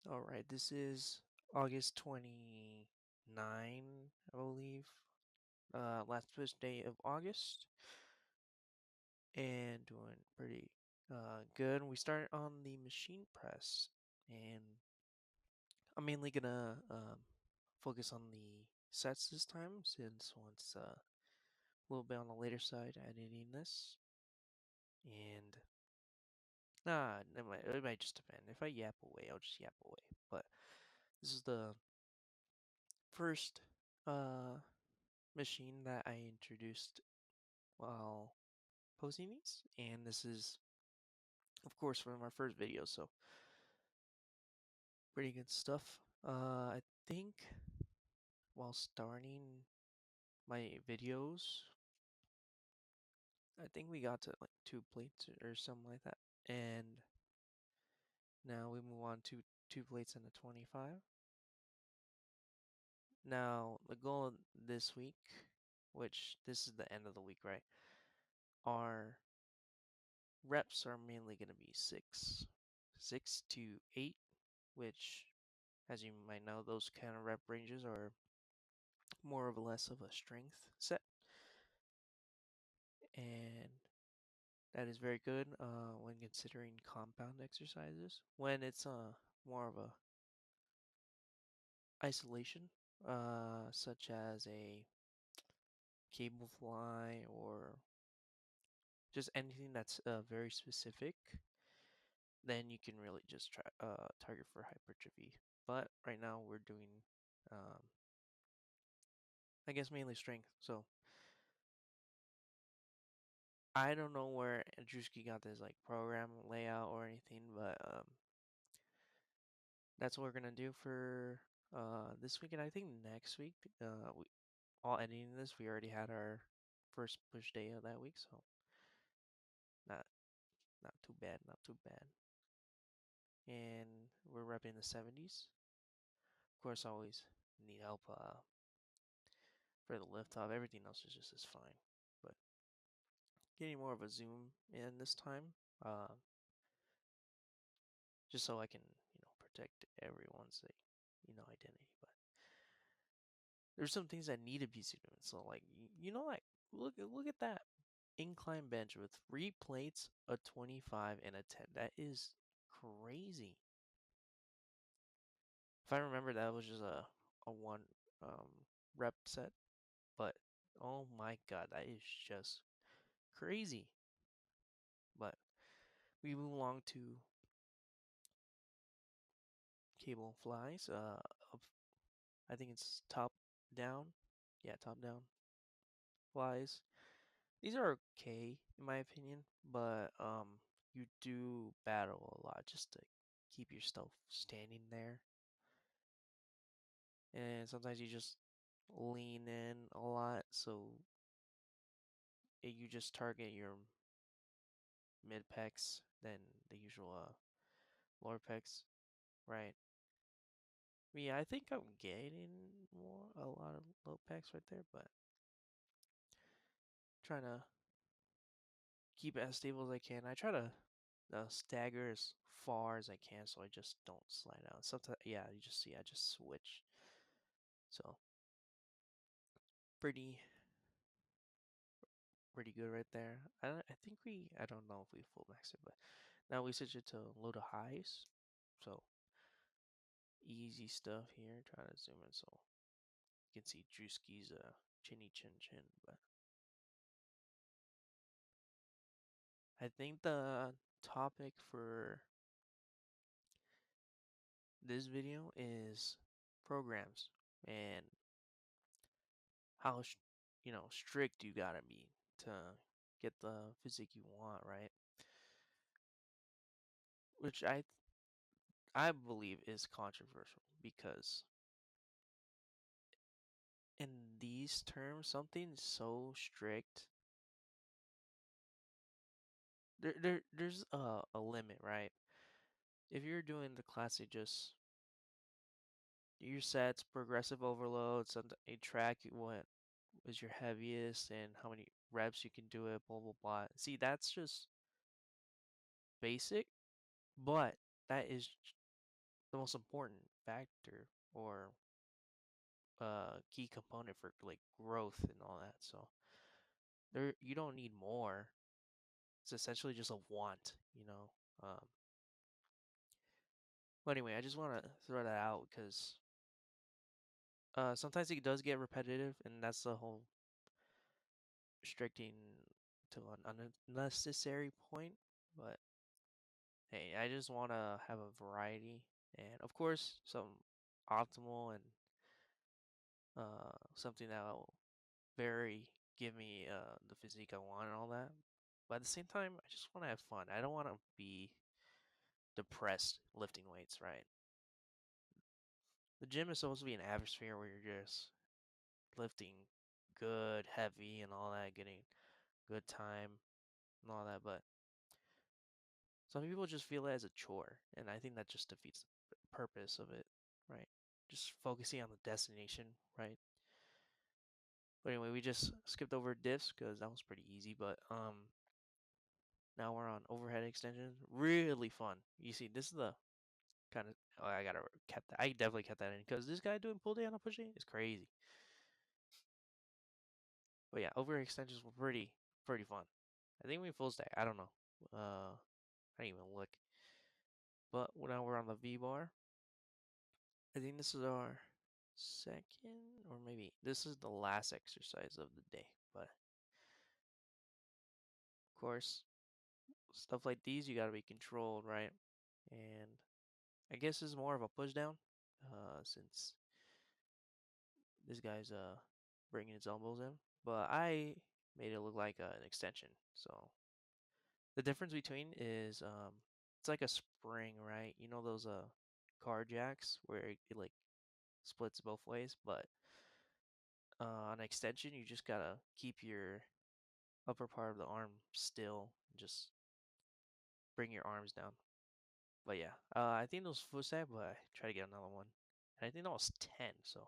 All right, this is August 29, I believe. Last push day of August, and doing pretty good. We start on the machine press, and I'm mainly gonna focus on the sets this time, since once a little bit on the later side editing this, and it might just depend. If I yap away, I'll just yap away. But this is the first uh machine that I introduced while posting these, and this is, of course, from our first video, so pretty good stuff. I think while starting my videos, I think we got to like 2 plates or something like that, and now we move on to 2 plates and a 25. Now, the goal this week, which this is the end of the week, right? Our reps are mainly going to be 6 to 8, which, as you might know, those kind of rep ranges are more or less of a strength set, and that is very good when considering compound exercises. When it's more of a isolation, such as a cable fly or just anything that's very specific, then you can really just try target for hypertrophy. But right now we're doing, um, I guess, mainly strength. So I don't know where Drewski got this like program layout or anything, but that's what we're gonna do for this week. And I think next week, we all editing this, we already had our first push day of that week, so not not too bad, not too bad. And we're repping the 70s. Of course, always need help for the lift off. Everything else is just as fine, but getting more of a zoom in this time, uh, just so I can protect everyone's identity. But there's some things that need to be zoomed. So like like look at that incline bench with 3 plates, a 25 and a 10. That is crazy. If I remember, that was just a one um rep set, but oh my god, that is just crazy. But we move along to cable flies. I think it's top down. Yeah, top down flies. These are okay in my opinion, but you do battle a lot just to keep yourself standing there. And sometimes you just lean in a lot, so you just target your mid pecs than the usual lower pecs, right? Yeah, I think I'm getting a lot of low pecs right there, but trying to keep it as stable as I can. I try to stagger as far as I can, so I just don't slide out. Sometimes, yeah, you just see I just switch. So pretty pretty good right there. I think I don't know if we full maxed it, but now we switch it to low to highs. So easy stuff here. Trying to zoom in so you can see Drewski's chinny chin chin. But I think the topic for this video is programs and how strict you gotta be to get the physique you want, right? Which I believe is controversial because in these terms, something so strict, there's a limit, right? If you're doing the classic, just your sets, progressive overloads, and a track what is your heaviest and how many reps you can do it, blah blah blah. See, that's just basic, but that is the most important factor or key component for like growth and all that. So there you don't need more. It's essentially just a want, you know. Um, but anyway, I just want to throw that out because sometimes it does get repetitive, and that's the whole restricting to an unnecessary point. But hey, I just want to have a variety, and of course, some optimal and something that will very give me the physique I want and all that. But at the same time, I just want to have fun. I don't want to be depressed lifting weights, right? The gym is supposed to be an atmosphere where you're just lifting good, heavy, and all that, getting good time and all that. But some people just feel it as a chore, and I think that just defeats the purpose of it, right? Just focusing on the destination, right? But anyway, we just skipped over diffs because that was pretty easy. But now we're on overhead extensions. Really fun. You see, this is the kind of I gotta kept that. I definitely kept that in because this guy doing pull down on pushing is crazy. But yeah, overhead extensions were pretty fun. I think we full stack. I don't know. I didn't even look. But now we're on the V bar. I think this is our second, or maybe this is the last exercise of the day. But of course, stuff like these you gotta be controlled, right? And I guess this is more of a push down, since this guy's bringing his elbows in. But I made it look like an extension. So the difference between is it's like a spring, right? You know those car jacks where it like splits both ways, but on extension you just gotta keep your upper part of the arm still, and just bring your arms down. But yeah, I think those foot set, but I try to get another one, and I think that was 10. So